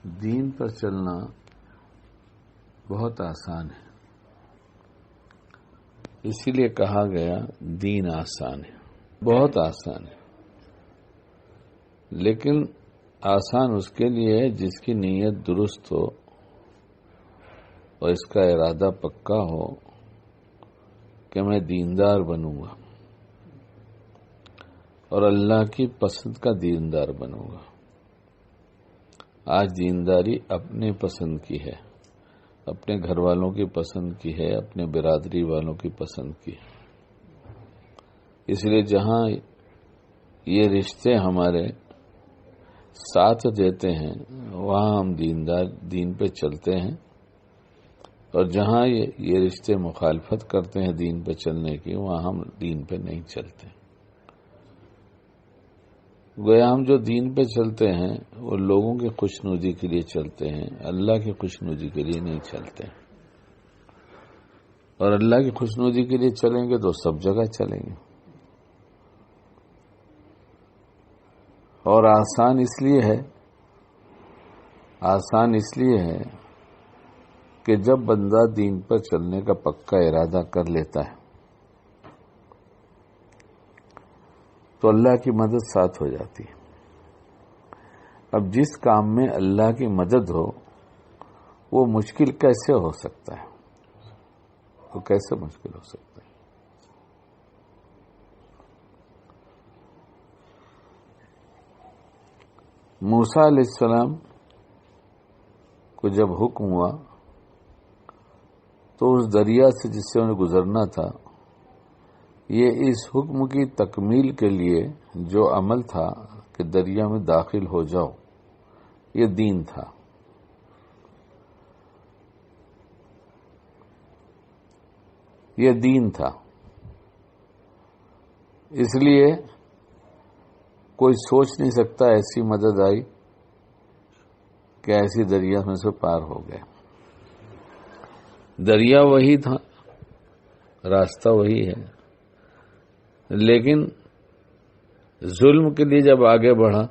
دین پر چلنا بہت آسان ہے، اسی لیے کہا گیا دین آسان ہے، بہت آسان ہے، لیکن آسان اس کے لیے ہے جس کی نیت درست ہو اور اس کا ارادہ پکا ہو کہ میں دیندار بنوں گا اور اللہ کی پسند کا دیندار بنوں گا۔ آج دینداری اپنے پسند کی ہے، اپنے گھر والوں کی پسند کی ہے، اپنے برادری والوں کی پسند کی ہے۔ اس لیے جہاں یہ رشتے ہمارے ساتھ دیتے ہیں وہاں ہم دین پہ چلتے ہیں، اور جہاں یہ رشتے مخالفت کرتے ہیں دین پہ چلنے کی وہاں ہم دین پہ نہیں چلتے۔ گویا ہم جو دین پہ چلتے ہیں وہ لوگوں کی خوشنودی کے لیے چلتے ہیں، اللہ کی خوشنودی کے لیے نہیں چلتے، اور اللہ کی خوشنودی کے لیے چلیں گے تو سب جگہ چلیں گے۔ اور آسان اس لیے ہے کہ جب بندہ دین پر چلنے کا پکا ارادہ کر لیتا ہے تو اللہ کی مدد ساتھ ہو جاتی ہے۔ اب جس کام میں اللہ کی مدد ہو وہ مشکل کیسے ہو سکتا ہے؟ وہ کیسے مشکل ہو سکتا ہے؟ موسیٰ علیہ السلام کو جب حکم ہوا تو اس دریا سے جس سے انہیں گزرنا تھا، یہ اس حکم کی تکمیل کے لیے جو عمل تھا کہ دریا میں داخل ہو جاؤ، یہ دین تھا۔ یہ دین تھا، اس لیے کوئی سوچ نہیں سکتا ایسی مدد آئی کہ ایسی دریا میں سے پار ہو گئے۔ دریا وہی تھا، راستہ وہی ہے، لیکن ظلم کے لیے جب آگے بڑھا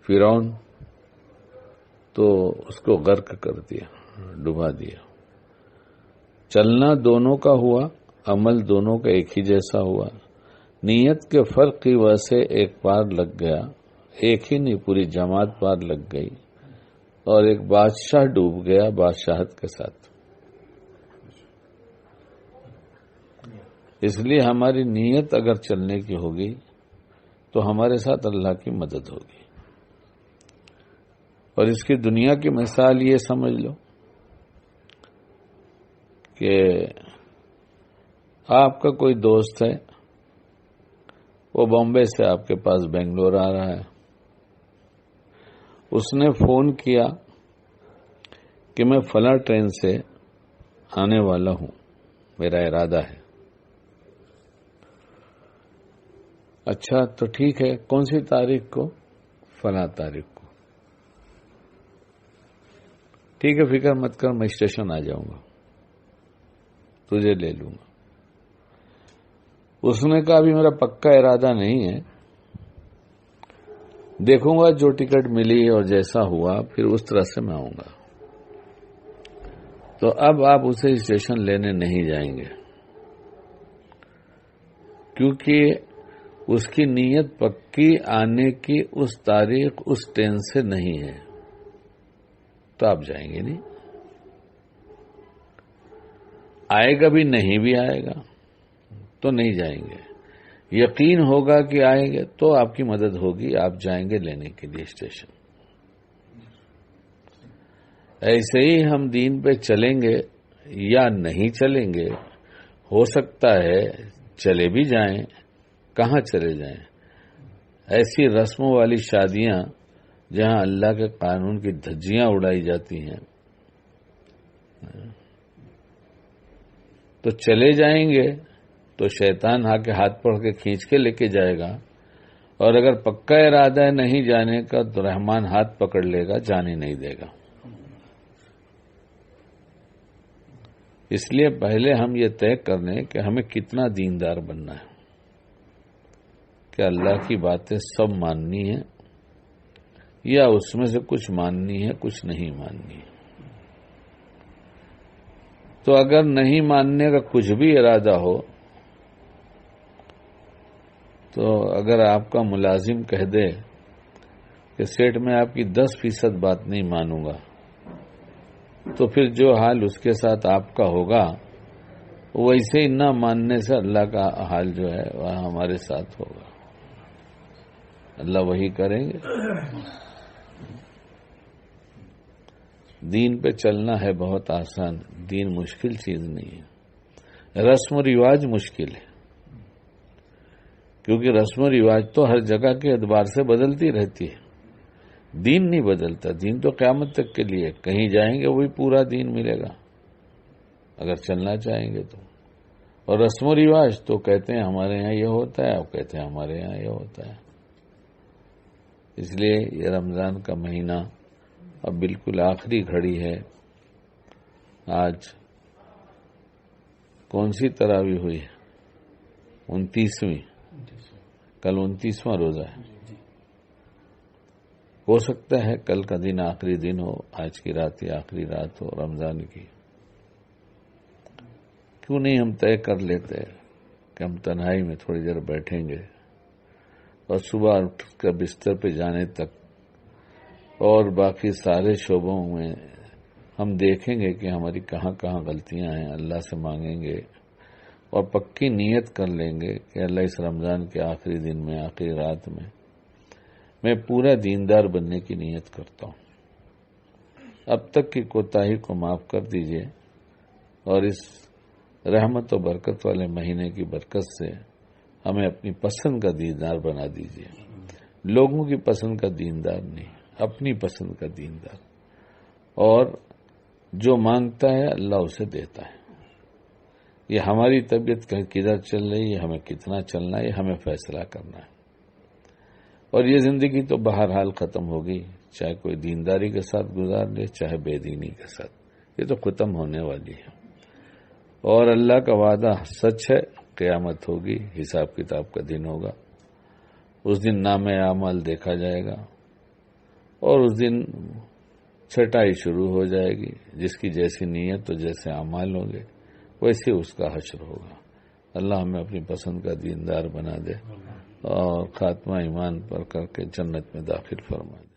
فرعون تو اس کو غرق کر دیا، ڈبا دیا۔ چلنا دونوں کا ہوا، عمل دونوں کا ایک ہی جیسا ہوا، نیت کے فرق کی وجہ سے ایک پار لگ گیا، ایک ہی نہیں پوری جماعت پار لگ گئی، اور ایک بادشاہ ڈوب گیا بادشاہت کے ساتھ۔ اس لیے ہماری نیت اگر چلنے کی ہوگی تو ہمارے ساتھ اللہ کی مدد ہوگی۔ اور اس کی دنیا کی مثال یہ سمجھ لو کہ آپ کا کوئی دوست ہے، وہ بامبے سے آپ کے پاس بنگلور آ رہا ہے، اس نے فون کیا کہ میں فلاں ٹرین سے آنے والا ہوں، میرا ارادہ ہے۔ اچھا تو ٹھیک ہے، کون سی تاریخ کو؟ فلاں تاریخ کو۔ ٹھیک ہے، فکر مت کر، میں اسٹیشن آ جاؤں گا، تجھے لے لوں گا۔ اس نے کہا ابھی میرا پکا ارادہ نہیں ہے، دیکھوں گا جو ٹکٹ ملی اور جیسا ہوا پھر اس طرح سے میں آؤں گا۔ تو اب آپ اسے اسٹیشن لینے نہیں جائیں گے کیونکہ اس کی نیت پکی آنے کی اس تاریخ اس ٹرین سے نہیں ہے، تو آپ جائیں گے نہیں۔ آئے گا بھی نہیں بھی آئے گا تو نہیں جائیں گے، یقین ہوگا کہ آئیں گے تو آپ کی مدد ہوگی، آپ جائیں گے لینے کے لیے اسٹیشن۔ ایسے ہی ہم دین پہ چلیں گے یا نہیں چلیں گے، ہو سکتا ہے چلے بھی جائیں، کہاں چلے جائیں؟ ایسی رسموں والی شادیاں جہاں اللہ کے قانون کی دھجیاں اڑائی جاتی ہیں، تو چلے جائیں گے تو شیطان آ کے ہاتھ پکڑ کے کھینچ کے لے کے جائے گا، اور اگر پکا ارادہ ہے نہیں جانے کا تو رحمان ہاتھ پکڑ لے گا، جانے نہیں دے گا۔ اس لیے پہلے ہم یہ طے کر لیں کہ ہمیں کتنا دیندار بننا ہے، کہ اللہ کی باتیں سب ماننی ہیں یا اس میں سے کچھ ماننی ہے کچھ نہیں ماننی ہے. تو اگر نہیں ماننے کا کچھ بھی ارادہ ہو تو اگر آپ کا ملازم کہہ دے کہ سیٹ میں آپ کی 10% بات نہیں مانوں گا، تو پھر جو حال اس کے ساتھ آپ کا ہوگا ویسے ہی نہ ماننے سے اللہ کا حال جو ہے وہ ہمارے ساتھ ہوگا. اللہ وہی کریں گے. دین پہ چلنا ہے بہت آسان، دین مشکل چیز نہیں ہے. رسم و رواج مشکل ہے، کیونکہ رسم و رواج تو ہر جگہ کے اعتبار سے بدلتی رہتی ہے. دین نہیں بدلتا. دین تو قیامت تک کے لیے، کہیں جائیں گے وہی پورا دین ملے گا اگر چلنا چاہیں گے تو. اور رسم و رواج تو کہتے ہیں ہمارے یہاں یہ ہوتا ہے، اور کہتے ہیں ہمارے یہاں یہ ہوتا ہے. اس لیے یہ رمضان کا مہینہ اب بالکل آخری گھڑی ہے. آج کون سی تراویح ہوئی ہے؟ 29ویں. کل 29واں روزہ ہے. ہو سکتا ہے کل کا دن آخری دن ہو، آج کی رات ہی آخری رات ہو رمضان کی. کیوں نہیں ہم طے کر لیتے کہ ہم تنہائی میں تھوڑی دیر بیٹھیں گے اور صبح اٹھ کر بستر پہ جانے تک اور باقی سارے شعبوں میں ہم دیکھیں گے کہ ہماری کہاں کہاں غلطیاں ہیں، اللہ سے مانگیں گے اور پکی نیت کر لیں گے کہ اللہ اس رمضان کے آخری دن میں، آخری رات میں پورا دیندار بننے کی نیت کرتا ہوں. اب تک کی کوتاہی کو معاف کر دیجئے اور اس رحمت و برکت والے مہینے کی برکت سے ہمیں اپنی پسند کا دیندار بنا دیجئے. لوگوں کی پسند کا دیندار نہیں، اپنی پسند کا دیندار. اور جو مانگتا ہے اللہ اسے دیتا ہے. یہ ہماری طبیعت کدھر چل رہی ہے، ہمیں کتنا چلنا ہے، یہ ہمیں فیصلہ کرنا ہے. اور یہ زندگی تو بہرحال ختم ہوگی، چاہے کوئی دینداری کے ساتھ گزار لے چاہے بے دینی کے ساتھ، یہ تو ختم ہونے والی ہے. اور اللہ کا وعدہ سچ ہے، قیامت ہوگی، حساب کتاب کا دن ہوگا. اس دن نام اعمال دیکھا جائے گا اور اس دن چھٹائی شروع ہو جائے گی. جس کی جیسی نیت تو جیسے اعمال ہوں گے ویسے اس کا حشر ہوگا. اللہ ہمیں اپنی پسند کا دیندار بنا دے اور خاتمہ ایمان پر کر کے جنت میں داخل فرما دے.